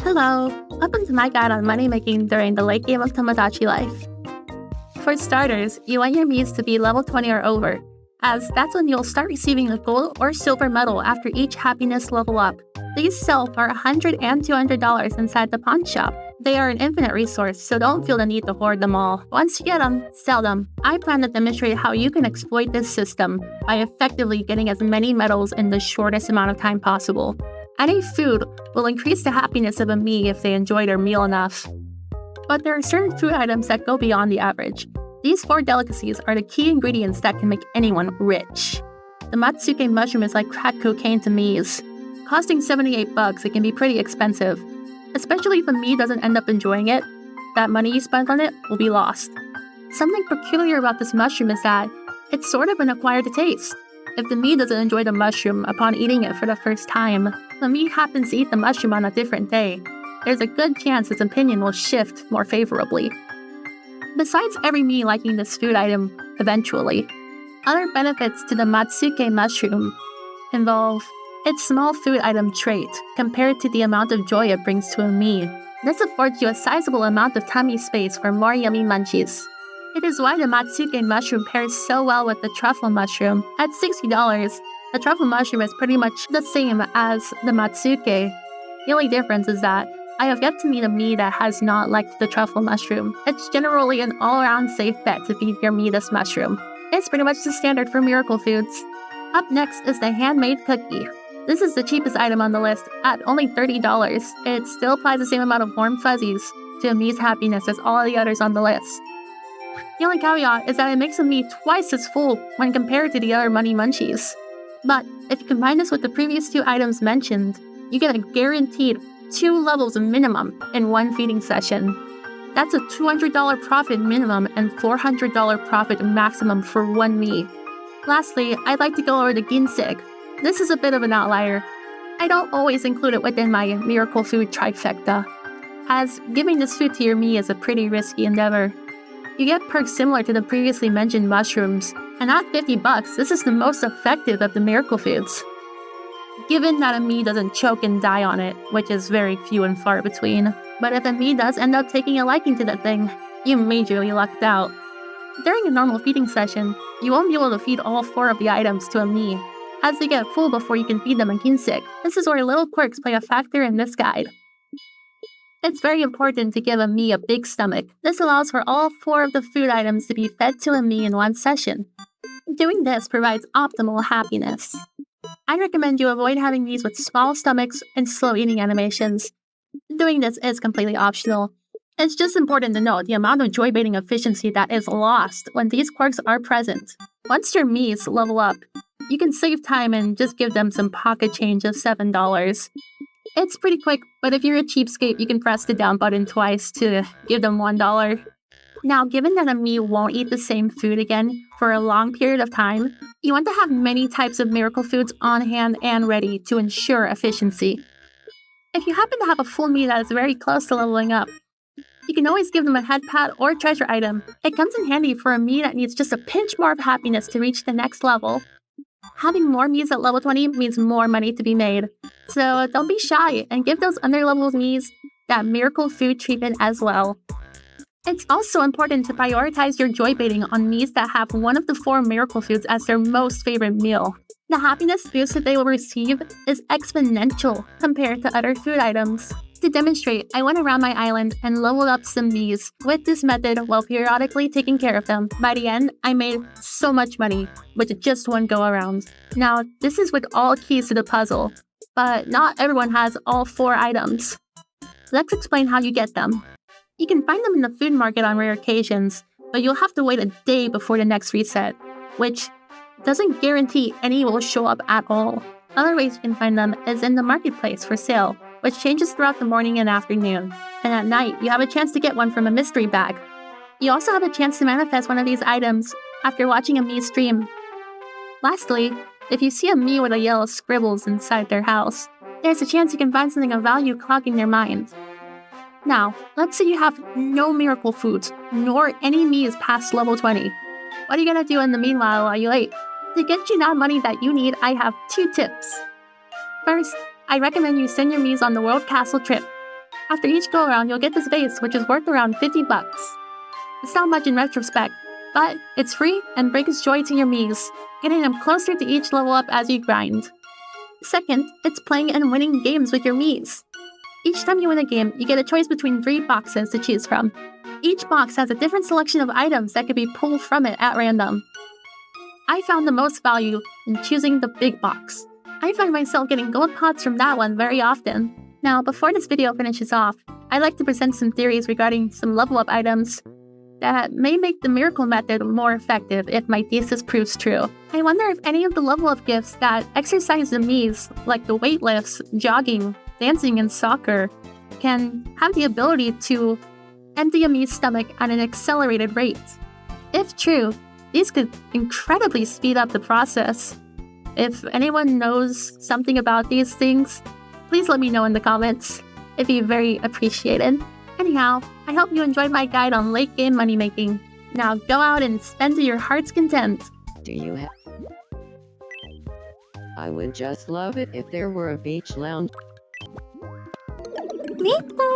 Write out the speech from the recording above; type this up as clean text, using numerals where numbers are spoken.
Hello, welcome to my guide on money making during the late game of Tomodachi life. For starters, you want your Miis to be level 20 or over, as that's when you'll start receiving a gold or silver medal after each happiness level up. These sell for $100 and $200 inside the pawn shop. They are an infinite resource, so don't feel the need to hoard them all. Once you get them, sell them. I plan to demonstrate how you can exploit this system by effectively getting as many medals in the shortest amount of time possible. Any food will increase the happiness of a Mii if they enjoy their meal enough. But there are certain food items that go beyond the average. These 4 delicacies are the key ingredients that can make anyone rich. The Matsuke mushroom is like crack cocaine to Miis. Costing $78, it can be pretty expensive. Especially if a Mii doesn't end up enjoying it, that money you spent on it will be lost. Something peculiar about this mushroom is that it's sort of an acquired taste. If the Mii doesn't enjoy the mushroom upon eating it for the first time, the Mii happens to eat the mushroom on a different day, there's a good chance its opinion will shift more favorably. Besides every Mii liking this food item eventually, other benefits to the Matsuke mushroom involve its small food item trait compared to the amount of joy it brings to a Mii. This affords you a sizable amount of tummy space for more yummy munchies. It is why the Matsuke mushroom pairs so well with the truffle mushroom. At $60, the truffle mushroom is pretty much the same as the Matsuke. The only difference is that I have yet to meet a Mii that has not liked the truffle mushroom. It's generally an all-around safe bet to feed your Mii this mushroom. It's pretty much the standard for miracle foods. Up next is the handmade cookie. This is the cheapest item on the list, at only $30. It still applies the same amount of warm fuzzies to a Mii's happiness as all the others on the list. The only caveat is that it makes a Mii twice as full when compared to the other money munchies. But if you combine this with the previous 2 items mentioned, you get a guaranteed 2 levels minimum in one feeding session. That's a $200 profit minimum and $400 profit maximum for one Mii. Lastly, I'd like to go over the ginseng. This is a bit of an outlier. I don't always include it within my miracle food trifecta, as giving this food to your Mii is a pretty risky endeavor. You get perks similar to the previously mentioned mushrooms, and at $50, this is the most effective of the miracle foods. Given that a Mii doesn't choke and die on it, which is very few and far between, but if a Mii does end up taking a liking to that thing, you majorly lucked out. During a normal feeding session, you won't be able to feed all 4 of the items to a Mii, as they get full before you can feed them a ginseng. This is where little quirks play a factor in this guide. It's very important to give a Mii a big stomach. This allows for all 4 of the food items to be fed to a Mii in one session. Doing this provides optimal happiness. I recommend you avoid having Miis with small stomachs and slow eating animations. Doing this is completely optional. It's just important to note the amount of joy baiting efficiency that is lost when these quirks are present. Once your Miis level up, you can save time and just give them some pocket change of $7. It's pretty quick, but if you're a cheapskate, you can press the down button twice to give them $1. Now, given that a Mii won't eat the same food again for a long period of time, you want to have many types of miracle foods on hand and ready to ensure efficiency. If you happen to have a full Mii that is very close to leveling up, you can always give them a head pat or treasure item. It comes in handy for a Mii that needs just a pinch more of happiness to reach the next level. Having more Miis at level 20 means more money to be made, so don't be shy and give those under-leveled Miis that miracle food treatment as well. It's also important to prioritize your joy baiting on Miis that have one of the 4 miracle foods as their most favorite meal. The happiness boost that they will receive is exponential compared to other food items. To demonstrate, I went around my island and leveled up some Miis with this method while periodically taking care of them. By the end, I made so much money with just one go around. Now, this is with all keys to the puzzle, but not everyone has all 4 items. Let's explain how you get them. You can find them in the food market on rare occasions, but you'll have to wait a day before the next reset, which doesn't guarantee any will show up at all. Other ways you can find them is in the marketplace for sale, which changes throughout the morning and afternoon. And at night, you have a chance to get one from a mystery bag. You also have a chance to manifest one of these items after watching a Mii stream. Lastly, if you see a Mii with a yellow scribbles inside their house, there's a chance you can find something of value clogging their mind. Now, let's say you have no miracle foods, nor any Miis past level 20. What are you gonna do in the meanwhile while you wait? To get you that money that you need, I have 2 tips. First, I recommend you send your Miis on the World Castle trip. After each go-around, you'll get this vase, which is worth around 50 bucks. It's not much in retrospect, but it's free and brings joy to your Miis, getting them closer to each level up as you grind. Second, it's playing and winning games with your Miis. Each time you win a game, you get a choice between 3 boxes to choose from. Each box has a different selection of items that can be pulled from it at random. I found the most value in choosing the big box. I find myself getting gold pots from that one very often. Now, before this video finishes off, I'd like to present some theories regarding some level up items that may make the miracle method more effective if my thesis proves true. I wonder if any of the level up gifts that exercise the Miis, like the weightlifts, jogging, dancing, and soccer, can have the ability to empty a Mii's stomach at an accelerated rate. If true, these could incredibly speed up the process. If anyone knows something about these things, please let me know in the comments. It'd be very appreciated. Anyhow, I hope you enjoyed my guide on late game money making. Now go out and spend to your heart's content. Do you have? I would just love it if there were a beach lounge. Me?